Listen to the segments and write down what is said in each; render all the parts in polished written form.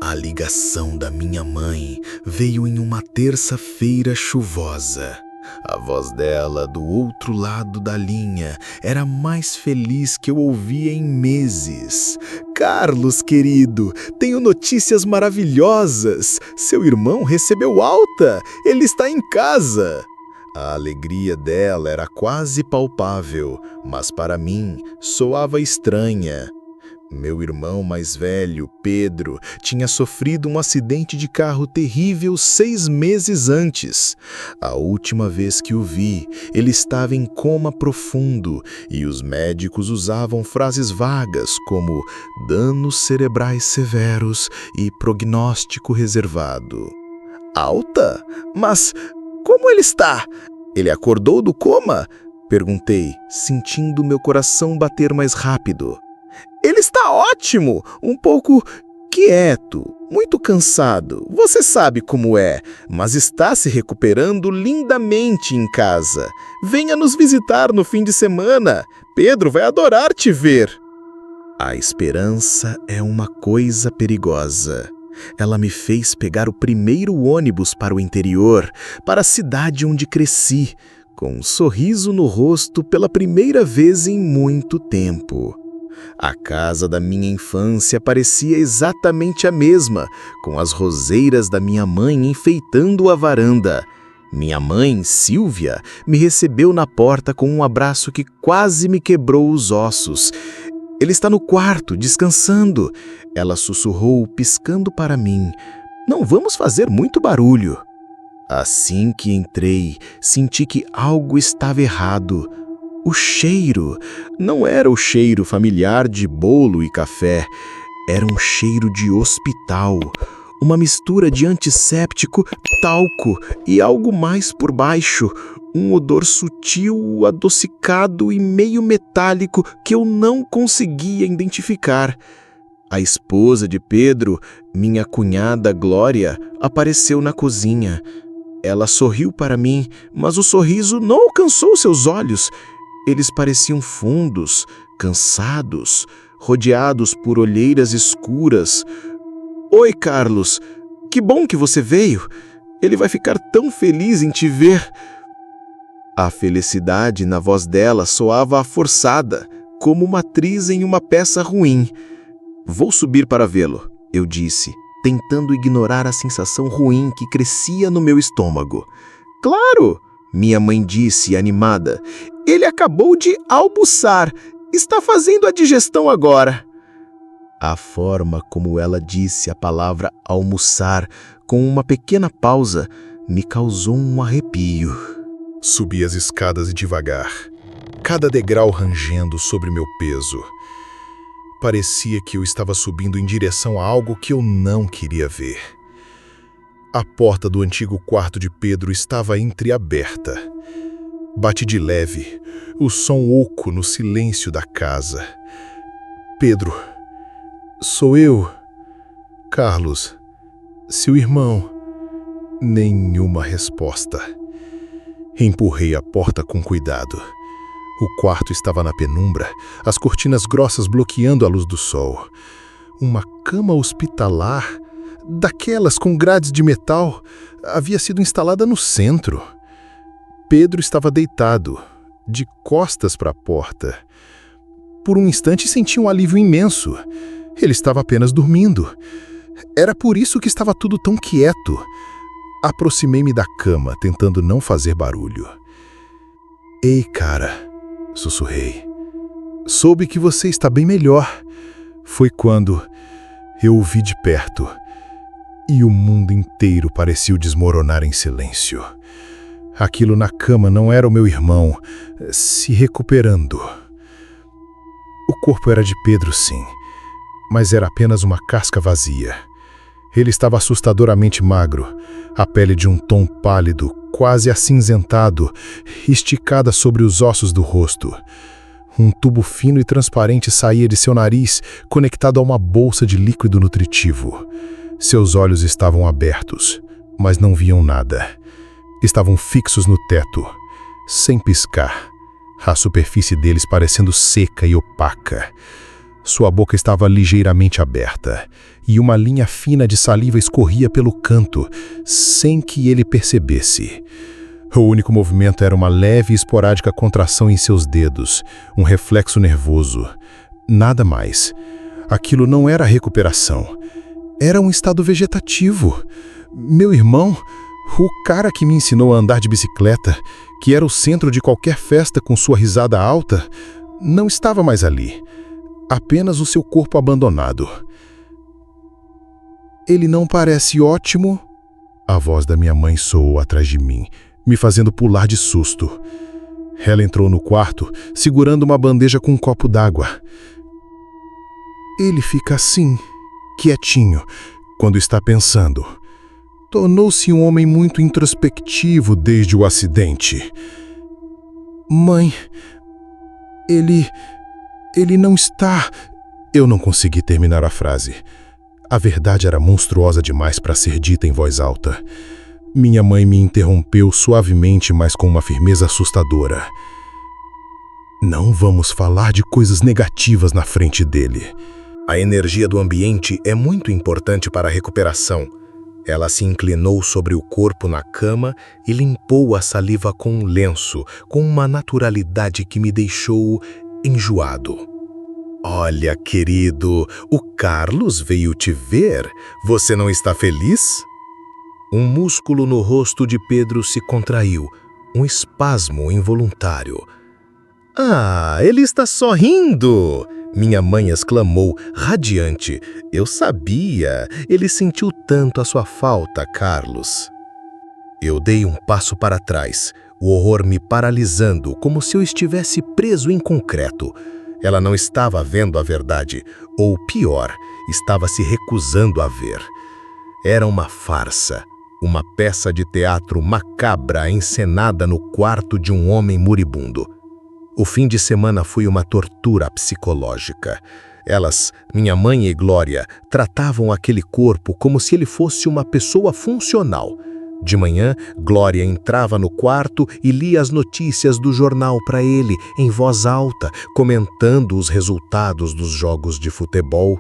A ligação da minha mãe veio em uma terça-feira chuvosa. A voz dela, do outro lado da linha, era a mais feliz que eu ouvia em meses. "Carlos, querido, tenho notícias maravilhosas. Seu irmão recebeu alta. Ele está em casa." A alegria dela era quase palpável, mas para mim soava estranha. Meu irmão mais velho, Pedro, tinha sofrido um acidente de carro terrível 6 meses antes. A última vez que o vi, ele estava em coma profundo e os médicos usavam frases vagas como danos cerebrais severos e prognóstico reservado. "Alta? Mas como ele está? Ele acordou do coma?" perguntei, sentindo meu coração bater mais rápido. "Ele está ótimo, um pouco quieto, muito cansado, você sabe como é, mas está se recuperando lindamente em casa. Venha nos visitar no fim de semana, Pedro vai adorar te ver." A esperança é uma coisa perigosa. Ela me fez pegar o primeiro ônibus para o interior, para a cidade onde cresci, com um sorriso no rosto pela primeira vez em muito tempo. A casa da minha infância parecia exatamente a mesma, com as roseiras da minha mãe enfeitando a varanda. Minha mãe, Silvia, me recebeu na porta com um abraço que quase me quebrou os ossos. "Ele está no quarto, descansando," ela sussurrou, piscando para mim. "Não vamos fazer muito barulho." Assim que entrei, senti que algo estava errado. O cheiro não era o cheiro familiar de bolo e café, era um cheiro de hospital, uma mistura de antisséptico, talco e algo mais por baixo, um odor sutil, adocicado e meio metálico que eu não conseguia identificar. A esposa de Pedro, minha cunhada Glória, apareceu na cozinha. Ela sorriu para mim, mas o sorriso não alcançou seus olhos. Eles pareciam fundos, cansados, rodeados por olheiras escuras. "Oi, Carlos. Que bom que você veio. Ele vai ficar tão feliz em te ver." A felicidade na voz dela soava forçada, como uma atriz em uma peça ruim. "Vou subir para vê-lo," eu disse, tentando ignorar a sensação ruim que crescia no meu estômago. "Claro!" minha mãe disse, animada. "Ele acabou de almoçar. Está fazendo a digestão agora." A forma como ela disse a palavra almoçar, com uma pequena pausa, me causou um arrepio. Subi as escadas devagar, cada degrau rangendo sobre meu peso. Parecia que eu estava subindo em direção a algo que eu não queria ver. A porta do antigo quarto de Pedro estava entreaberta. Bati de leve, o som oco no silêncio da casa. "Pedro, sou eu. Carlos, seu irmão." Nenhuma resposta. Empurrei a porta com cuidado. O quarto estava na penumbra, as cortinas grossas bloqueando a luz do sol. Uma cama hospitalar, daquelas com grades de metal, havia sido instalada no centro. Pedro estava deitado, de costas para a porta. Por um instante senti um alívio imenso. Ele estava apenas dormindo. Era por isso que estava tudo tão quieto. Aproximei-me da cama, tentando não fazer barulho. "Ei, cara", sussurrei. "Soube que você está bem melhor." Foi quando eu o vi de perto e o mundo inteiro pareceu desmoronar em silêncio. Aquilo na cama não era o meu irmão, se recuperando. O corpo era de Pedro, sim, mas era apenas uma casca vazia. Ele estava assustadoramente magro, a pele de um tom pálido, quase acinzentado, esticada sobre os ossos do rosto. Um tubo fino e transparente saía de seu nariz, conectado a uma bolsa de líquido nutritivo. Seus olhos estavam abertos, mas não viam nada. Estavam fixos no teto, sem piscar, a superfície deles parecendo seca e opaca. Sua boca estava ligeiramente aberta, e uma linha fina de saliva escorria pelo canto, sem que ele percebesse. O único movimento era uma leve e esporádica contração em seus dedos, um reflexo nervoso. Nada mais. Aquilo não era recuperação. Era um estado vegetativo. Meu irmão, o cara que me ensinou a andar de bicicleta, que era o centro de qualquer festa com sua risada alta, não estava mais ali. Apenas o seu corpo abandonado. Ele não parece ótimo? A voz da minha mãe soou atrás de mim, me fazendo pular de susto. Ela entrou no quarto, segurando uma bandeja com um copo d'água. Ele fica assim, quietinho, quando está pensando. Tornou-se um homem muito introspectivo desde o acidente. Mãe, ele não está... Eu não consegui terminar a frase. A verdade era monstruosa demais para ser dita em voz alta. Minha mãe me interrompeu suavemente, mas com uma firmeza assustadora. Não vamos falar de coisas negativas na frente dele. A energia do ambiente é muito importante para a recuperação. Ela se inclinou sobre o corpo na cama e limpou a saliva com um lenço, com uma naturalidade que me deixou enjoado. Olha, querido, o Carlos veio te ver. Você não está feliz? Um músculo no rosto de Pedro se contraiu, um espasmo involuntário. Ah, ele está sorrindo! Minha mãe exclamou, radiante. Eu sabia, ele sentiu tanto a sua falta, Carlos. Eu dei um passo para trás, o horror me paralisando, como se eu estivesse preso em concreto. Ela não estava vendo a verdade, ou pior, estava se recusando a ver. Era uma farsa, uma peça de teatro macabra encenada no quarto de um homem moribundo. O fim de semana foi uma tortura psicológica. Elas, minha mãe e Glória, tratavam aquele corpo como se ele fosse uma pessoa funcional. De manhã, Glória entrava no quarto e lia as notícias do jornal para ele, em voz alta, comentando os resultados dos jogos de futebol.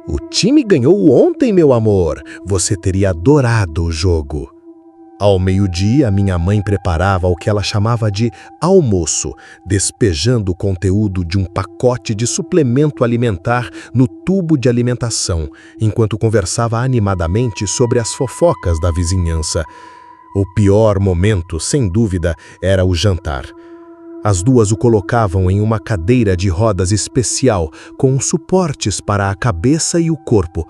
O time ganhou ontem, meu amor. Você teria adorado o jogo. Ao meio-dia, minha mãe preparava o que ela chamava de almoço, despejando o conteúdo de um pacote de suplemento alimentar no tubo de alimentação, enquanto conversava animadamente sobre as fofocas da vizinhança. O pior momento, sem dúvida, era o jantar. As duas o colocavam em uma cadeira de rodas especial, com suportes para a cabeça e o corpo.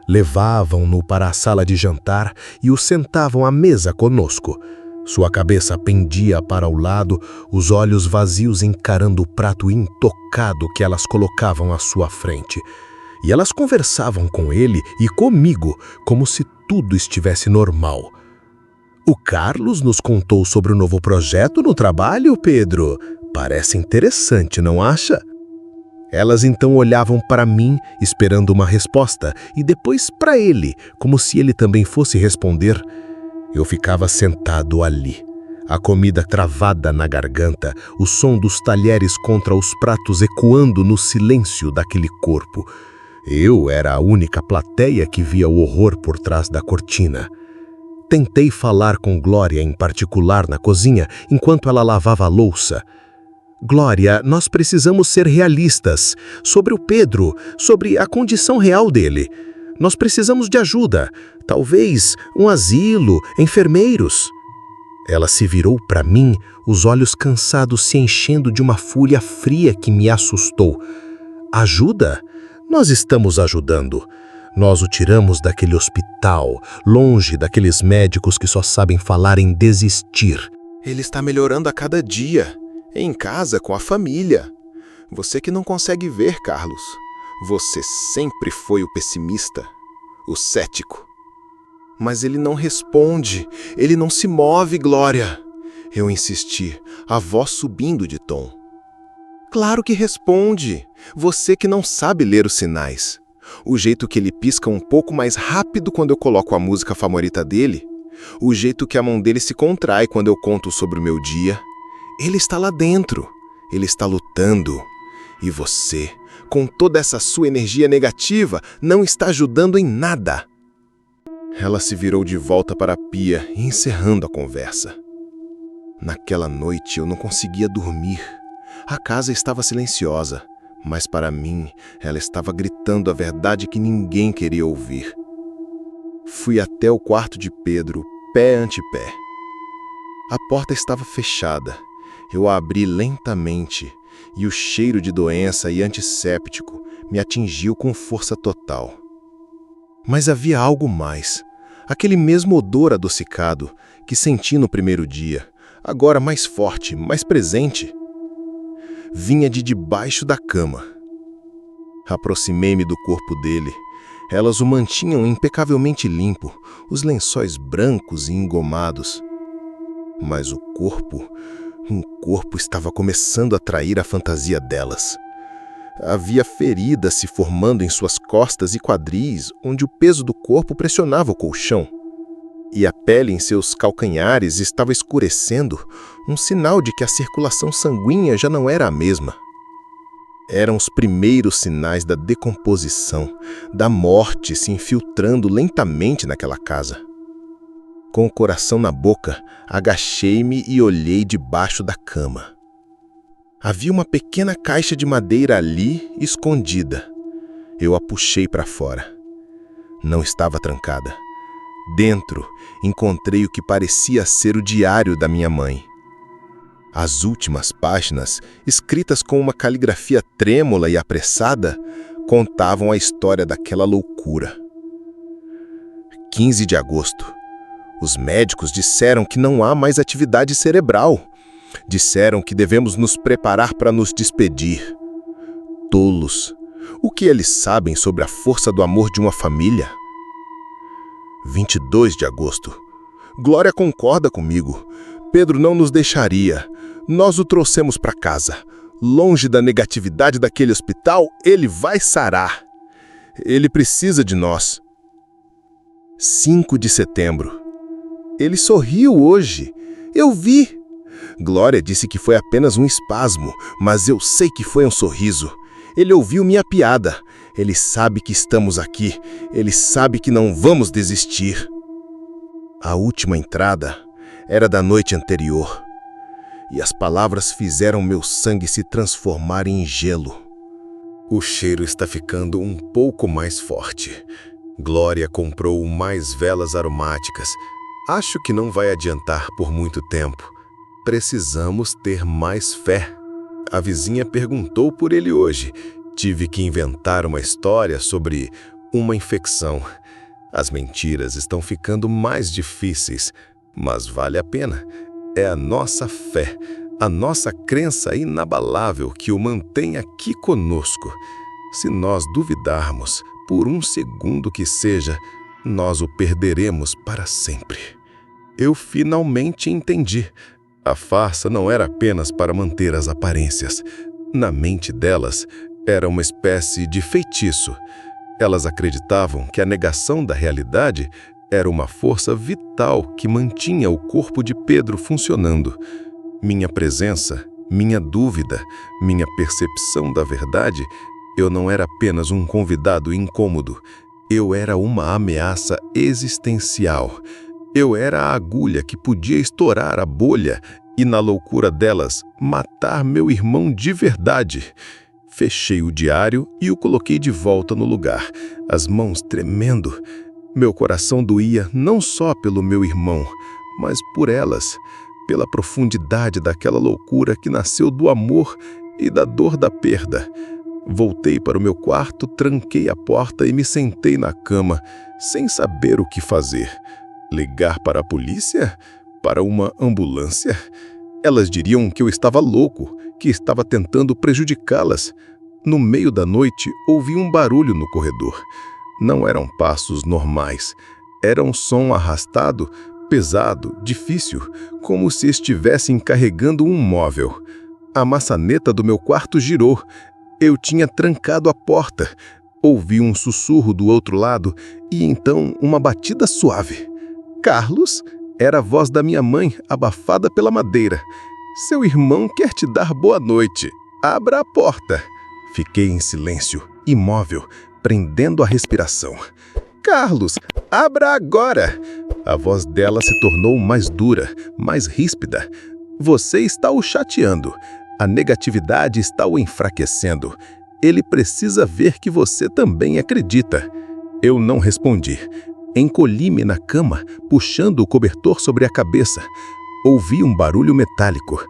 Levavam-no para a sala de jantar e o sentavam à mesa conosco. Sua cabeça pendia para o lado, os olhos vazios encarando o prato intocado que elas colocavam à sua frente. E elas conversavam com ele e comigo, como se tudo estivesse normal. O Carlos nos contou sobre o novo projeto no trabalho, Pedro. Parece interessante, não acha? Elas então olhavam para mim, esperando uma resposta, e depois para ele, como se ele também fosse responder. Eu ficava sentado ali, a comida travada na garganta, o som dos talheres contra os pratos ecoando no silêncio daquele corpo. Eu era a única plateia que via o horror por trás da cortina. Tentei falar com Glória em particular na cozinha, enquanto ela lavava a louça. Glória, nós precisamos ser realistas sobre o Pedro, sobre a condição real dele. Nós precisamos de ajuda, talvez um asilo, enfermeiros. Ela se virou para mim, os olhos cansados se enchendo de uma fúria fria que me assustou. Ajuda? Nós estamos ajudando. Nós o tiramos daquele hospital, longe daqueles médicos que só sabem falar em desistir. Ele está melhorando a cada dia. Em casa, com a família. Você que não consegue ver, Carlos. Você sempre foi o pessimista, o cético. Mas ele não responde, ele não se move, Glória. Eu insisti, a voz subindo de tom. Claro que responde. Você que não sabe ler os sinais. O jeito que ele pisca um pouco mais rápido quando eu coloco a música favorita dele. O jeito que a mão dele se contrai quando eu conto sobre o meu dia. Ele está lá dentro, ele está lutando. E você, com toda essa sua energia negativa, não está ajudando em nada. Ela se virou de volta para a pia, encerrando a conversa. Naquela noite eu não conseguia dormir. A casa estava silenciosa, mas para mim ela estava gritando a verdade que ninguém queria ouvir. Fui até o quarto de Pedro, pé ante pé. A porta estava fechada. Eu a abri lentamente e o cheiro de doença e antisséptico me atingiu com força total. Mas havia algo mais. Aquele mesmo odor adocicado que senti no primeiro dia, agora mais forte, mais presente, vinha de debaixo da cama. Aproximei-me do corpo dele. Elas o mantinham impecavelmente limpo, os lençóis brancos e engomados. Mas o corpo estava começando a atrair a fantasia delas. Havia feridas se formando em suas costas e quadris, onde o peso do corpo pressionava o colchão. E a pele em seus calcanhares estava escurecendo, um sinal de que a circulação sanguínea já não era a mesma. Eram os primeiros sinais da decomposição, da morte se infiltrando lentamente naquela casa. Com o coração na boca, agachei-me e olhei debaixo da cama. Havia uma pequena caixa de madeira ali, escondida. Eu a puxei para fora. Não estava trancada. Dentro, encontrei o que parecia ser o diário da minha mãe. As últimas páginas, escritas com uma caligrafia trêmula e apressada, contavam a história daquela loucura. 15 de agosto. Os médicos disseram que não há mais atividade cerebral. Disseram que devemos nos preparar para nos despedir. Tolos! O que eles sabem sobre a força do amor de uma família? 22 de agosto. Glória concorda comigo. Pedro não nos deixaria. Nós o trouxemos para casa. Longe da negatividade daquele hospital, ele vai sarar. Ele precisa de nós. 5 de setembro. Ele sorriu hoje. Eu vi. Glória disse que foi apenas um espasmo, mas eu sei que foi um sorriso. Ele ouviu minha piada. Ele sabe que estamos aqui. Ele sabe que não vamos desistir. A última entrada era da noite anterior. E as palavras fizeram meu sangue se transformar em gelo. O cheiro está ficando um pouco mais forte. Glória comprou mais velas aromáticas. Acho que não vai adiantar por muito tempo. Precisamos ter mais fé. A vizinha perguntou por ele hoje. Tive que inventar uma história sobre uma infecção. As mentiras estão ficando mais difíceis, mas vale a pena. É a nossa fé, a nossa crença inabalável que o mantém aqui conosco. Se nós duvidarmos, por um segundo que seja, nós o perderemos para sempre. Eu finalmente entendi. A farsa não era apenas para manter as aparências. Na mente delas, era uma espécie de feitiço. Elas acreditavam que a negação da realidade era uma força vital que mantinha o corpo de Pedro funcionando. Minha presença, minha dúvida, minha percepção da verdade, eu não era apenas um convidado incômodo. Eu era uma ameaça existencial. Eu era a agulha que podia estourar a bolha e, na loucura delas, matar meu irmão de verdade. Fechei o diário e o coloquei de volta no lugar, as mãos tremendo. Meu coração doía não só pelo meu irmão, mas por elas, pela profundidade daquela loucura que nasceu do amor e da dor da perda. Voltei para o meu quarto, tranquei a porta e me sentei na cama, sem saber o que fazer. Ligar para a polícia? Para uma ambulância? Elas diriam que eu estava louco, que estava tentando prejudicá-las. No meio da noite, ouvi um barulho no corredor. Não eram passos normais. Era um som arrastado, pesado, difícil, como se estivessem carregando um móvel. A maçaneta do meu quarto girou. Eu tinha trancado a porta. Ouvi um sussurro do outro lado e então uma batida suave. Carlos? Era a voz da minha mãe, abafada pela madeira. Seu irmão quer te dar boa noite. Abra a porta. Fiquei em silêncio, imóvel, prendendo a respiração. Carlos, abra agora! A voz dela se tornou mais dura, mais ríspida. Você está o chateando. A negatividade está o enfraquecendo. Ele precisa ver que você também acredita. Eu não respondi. Encolhi-me na cama, puxando o cobertor sobre a cabeça. Ouvi um barulho metálico.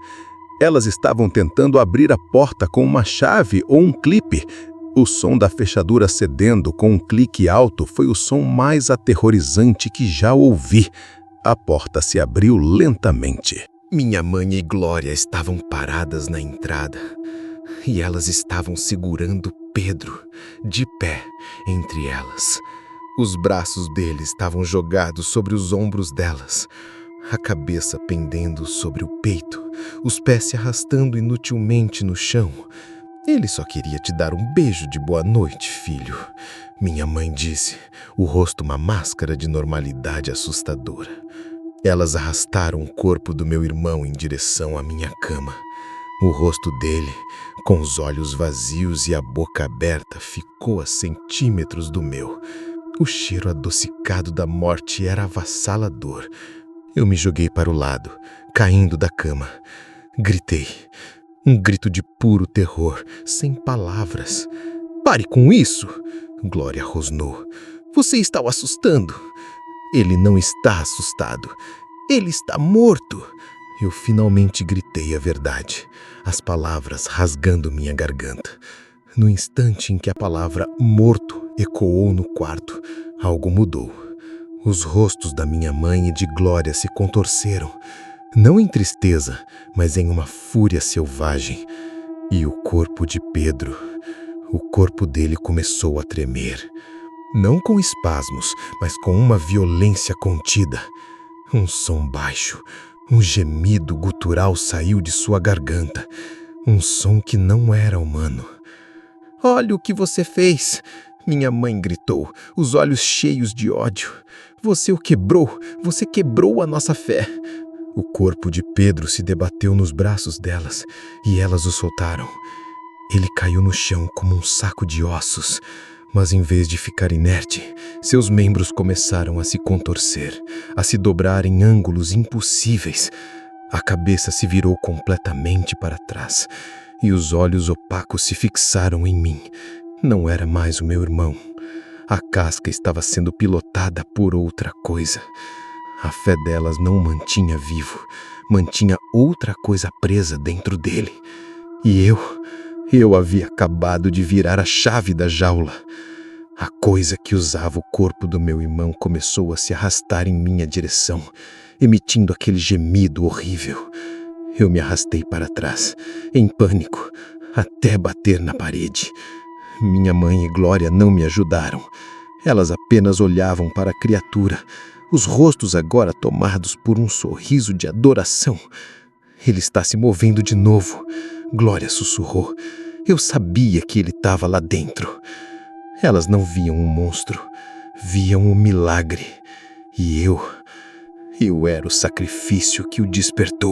Elas estavam tentando abrir a porta com uma chave ou um clipe. O som da fechadura cedendo com um clique alto foi o som mais aterrorizante que já ouvi. A porta se abriu lentamente. Minha mãe e Glória estavam paradas na entrada e elas estavam segurando Pedro, de pé, entre elas. Os braços dele estavam jogados sobre os ombros delas, a cabeça pendendo sobre o peito, os pés se arrastando inutilmente no chão. Ele só queria te dar um beijo de boa noite, filho, minha mãe disse, o rosto uma máscara de normalidade assustadora. Elas arrastaram o corpo do meu irmão em direção à minha cama. O rosto dele, com os olhos vazios e a boca aberta, ficou a centímetros do meu. O cheiro adocicado da morte era avassalador. Eu me joguei para o lado, caindo da cama. Gritei. Um grito de puro terror, sem palavras. Pare com isso! Glória rosnou. Você está o assustando. Ele não está assustado. Ele está morto. Eu finalmente gritei a verdade, as palavras rasgando minha garganta. No instante em que a palavra morto ecoou no quarto, algo mudou. Os rostos da minha mãe e de Glória se contorceram, não em tristeza, mas em uma fúria selvagem. E o corpo de Pedro, o corpo dele começou a tremer. Não com espasmos, mas com uma violência contida. Um som baixo, um gemido gutural saiu de sua garganta. Um som que não era humano. Olha o que você fez! Minha mãe gritou, os olhos cheios de ódio. Você o quebrou, você quebrou a nossa fé. O corpo de Pedro se debateu nos braços delas e elas o soltaram. Ele caiu no chão como um saco de ossos. Mas em vez de ficar inerte, seus membros começaram a se contorcer, a se dobrar em ângulos impossíveis. A cabeça se virou completamente para trás e os olhos opacos se fixaram em mim. Não era mais o meu irmão. A casca estava sendo pilotada por outra coisa. A fé delas não o mantinha vivo, mantinha outra coisa presa dentro dele. E eu havia acabado de virar a chave da jaula. A coisa que usava o corpo do meu irmão começou a se arrastar em minha direção, emitindo aquele gemido horrível. Eu me arrastei para trás, em pânico, até bater na parede. Minha mãe e Glória não me ajudaram. Elas apenas olhavam para a criatura, os rostos agora tomados por um sorriso de adoração. Ele está se movendo de novo. Glória sussurrou. Eu sabia que ele estava lá dentro. Elas não viam um monstro, viam um milagre. E eu era o sacrifício que o despertou.